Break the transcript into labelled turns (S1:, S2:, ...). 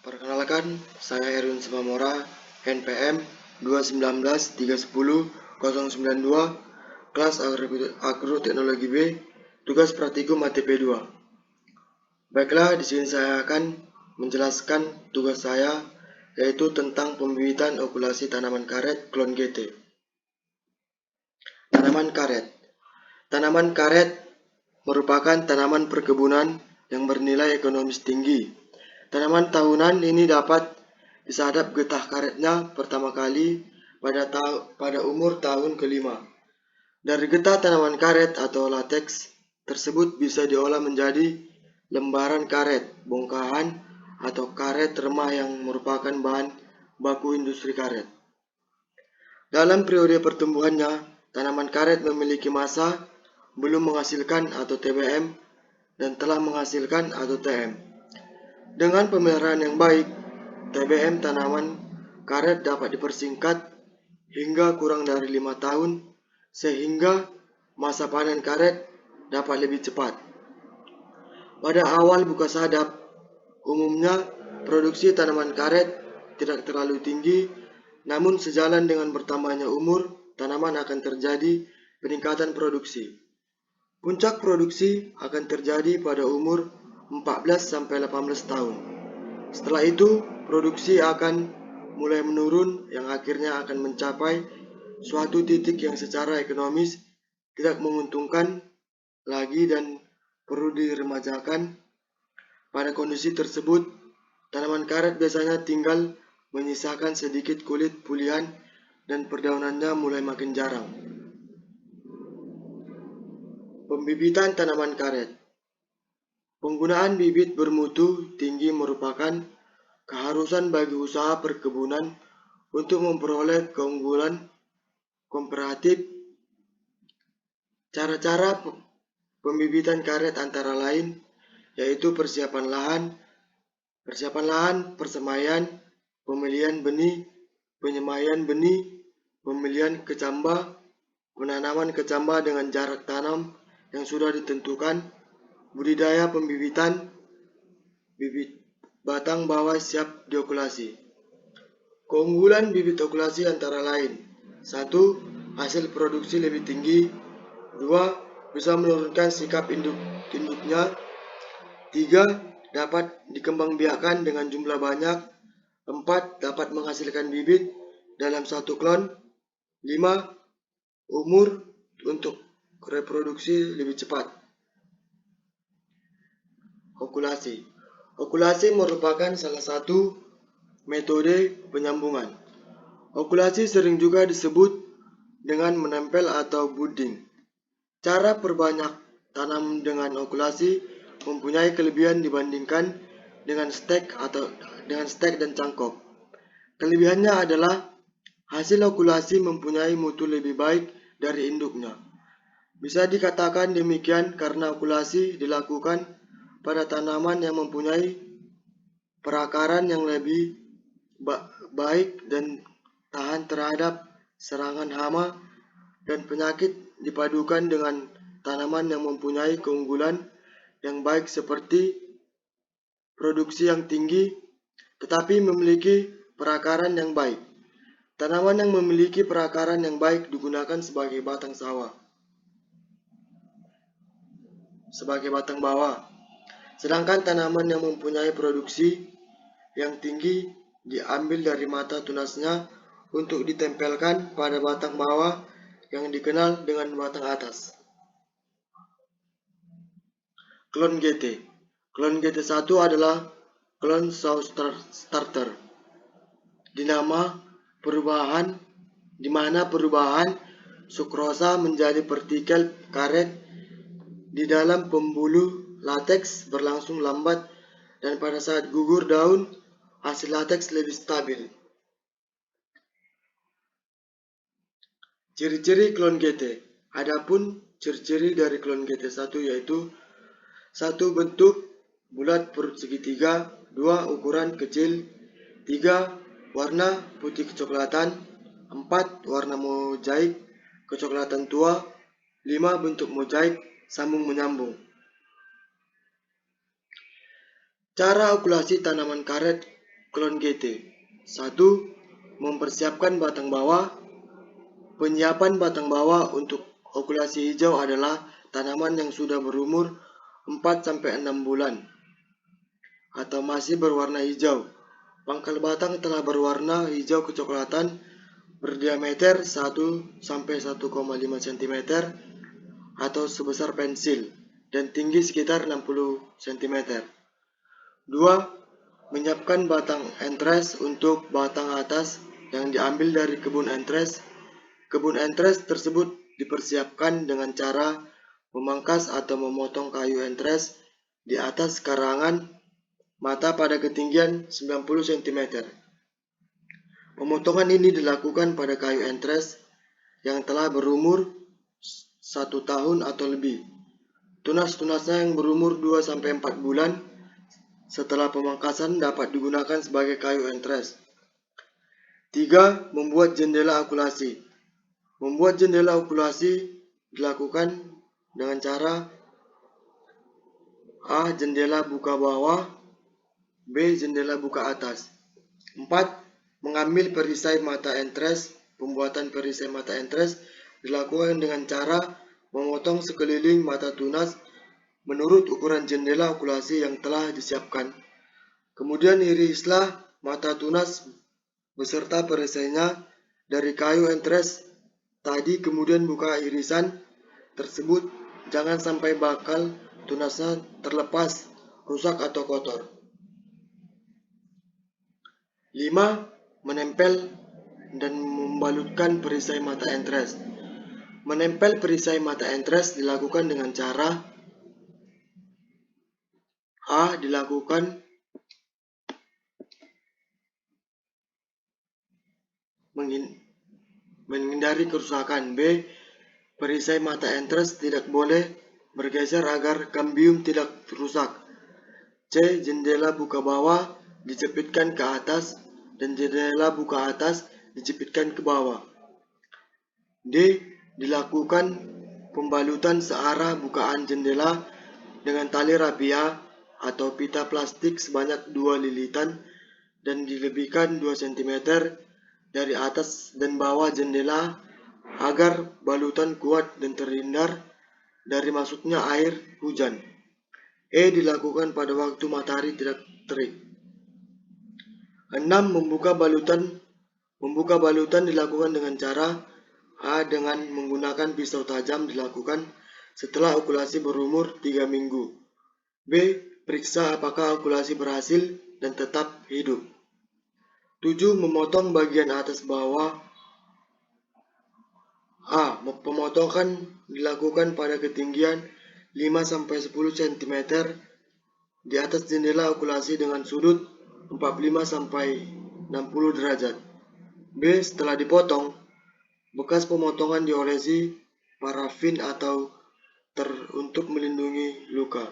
S1: Perkenalkan, saya Erwin Sumamora, NPM 219310092, kelas Agroteknologi B, tugas praktikum ATP 2. Baiklah, di sini saya akan menjelaskan tugas saya, yaitu tentang pembibitan okulasi tanaman karet klon GT. Tanaman karet. Tanaman karet merupakan tanaman perkebunan yang bernilai ekonomis tinggi. Tanaman tahunan ini dapat disadap getah karetnya pertama kali pada umur tahun kelima. Dari getah tanaman karet atau lateks tersebut bisa diolah menjadi lembaran karet, bongkahan, atau karet remah yang merupakan bahan baku industri karet. Dalam periode pertumbuhannya, tanaman karet memiliki masa belum menghasilkan atau TBM dan telah menghasilkan atau TM. Dengan pemeliharaan yang baik, TBM tanaman karet dapat dipersingkat hingga kurang dari 5 tahun sehingga masa panen karet dapat lebih cepat. Pada awal buka sadap, umumnya produksi tanaman karet tidak terlalu tinggi, namun sejalan dengan bertambahnya umur, tanaman akan terjadi peningkatan produksi. Puncak produksi akan terjadi pada umur 14-18 tahun. Setelah itu, produksi akan mulai menurun yang akhirnya akan mencapai suatu titik yang secara ekonomis tidak menguntungkan lagi dan perlu diremajakan. Pada kondisi tersebut, tanaman karet biasanya tinggal menyisakan sedikit kulit pulihan dan perdaunannya mulai makin jarang. Pembibitan tanaman karet. Penggunaan bibit bermutu tinggi merupakan keharusan bagi usaha perkebunan untuk memperoleh keunggulan komparatif. Cara-cara pembibitan karet antara lain yaitu persiapan lahan, persemaian, pemilihan benih, penyemaian benih, pemilihan kecamba, penanaman kecamba dengan jarak tanam yang sudah ditentukan, budidaya pembibitan, bibit batang bawah siap diokulasi. Keunggulan bibit okulasi antara lain: 1. Hasil produksi lebih tinggi. 2. Bisa menurunkan sikap induknya. 3. Dapat dikembangbiakkan dengan jumlah banyak. 4. Dapat menghasilkan bibit dalam satu klon. 5. Umur untuk reproduksi lebih cepat. Okulasi. Okulasi merupakan salah satu metode penyambungan. Okulasi sering juga disebut dengan menempel atau budding. Cara perbanyak tanam dengan okulasi mempunyai kelebihan dibandingkan dengan stek dan cangkok. Kelebihannya adalah hasil okulasi mempunyai mutu lebih baik dari induknya. Bisa dikatakan demikian karena okulasi dilakukan pada tanaman yang mempunyai perakaran yang lebih baik dan tahan terhadap serangan hama dan penyakit dipadukan dengan tanaman yang mempunyai keunggulan yang baik seperti produksi yang tinggi tetapi memiliki perakaran yang baik. Tanaman yang memiliki perakaran yang baik digunakan sebagai batang bawah. Sedangkan tanaman yang mempunyai produksi yang tinggi diambil dari mata tunasnya untuk ditempelkan pada batang bawah yang dikenal dengan batang atas. Klon GT. Klon GT1 adalah klon South Starter. Di mana perubahan sukrosa menjadi partikel karet di dalam pembuluh lateks berlangsung lambat dan pada saat gugur daun, hasil lateks lebih stabil. Ciri-ciri klon GT. Adapun ciri-ciri dari klon GT1 yaitu: 1. Bentuk bulat perut segitiga. 2. Ukuran kecil. 3. Warna putih kecoklatan. 4. Warna mozaik kecoklatan tua. 5. Bentuk mozaik sambung menyambung. Cara okulasi tanaman karet klon GT. 1. Mempersiapkan batang bawah. Penyiapan batang bawah untuk okulasi hijau adalah tanaman yang sudah berumur 4-6 bulan atau masih berwarna hijau. Pangkal batang telah berwarna hijau kecoklatan, berdiameter 1-1,5 cm atau sebesar pensil dan tinggi sekitar 60 cm. 2. Menyiapkan batang entres untuk batang atas yang diambil dari kebun entres. Kebun entres tersebut dipersiapkan dengan cara memangkas atau memotong kayu entres di atas karangan mata pada ketinggian 90 cm. Pemotongan ini dilakukan pada kayu entres yang telah berumur 1 tahun atau lebih. Tunas-tunasnya yang berumur 2-4 bulan setelah pemangkasan dapat digunakan sebagai kayu entres. 3. Membuat jendela okulasi. Membuat jendela okulasi dilakukan dengan cara A. Jendela buka bawah, B. Jendela buka atas. 4. Mengambil perisai mata entres. Pembuatan perisai mata entres dilakukan dengan cara memotong sekeliling mata tunas menurut ukuran jendela okulasi yang telah disiapkan. Kemudian irislah mata tunas beserta perisainya dari kayu entres tadi, kemudian buka irisan tersebut, jangan sampai bakal tunasnya terlepas, rusak atau kotor. 5. Menempel dan membalutkan perisai mata entres. Menempel perisai mata entres dilakukan dengan cara A. Dilakukan menghindari kerusakan. B. Perisai mata entres tidak boleh bergeser agar kambium tidak rusak. C. Jendela buka bawah dijepitkan ke atas dan jendela buka atas dijepitkan ke bawah. D. Dilakukan pembalutan searah bukaan jendela dengan tali rapia atau pita plastik sebanyak 2 lilitan dan dilebihkan 2 cm dari atas dan bawah jendela agar balutan kuat dan terhindar dari masuknya air hujan. E. Dilakukan pada waktu matahari tidak terik. 6. Membuka balutan dilakukan dengan cara A. Dengan menggunakan pisau tajam dilakukan setelah okulasi berumur 3 minggu. B. Periksa apakah okulasi berhasil dan tetap hidup. 7. Memotong bagian atas bawah. A. Pemotongan dilakukan pada ketinggian 5-10 cm di atas jendela okulasi dengan sudut 45-60 derajat. B. Setelah dipotong, bekas pemotongan diolesi parafin atau untuk melindungi luka.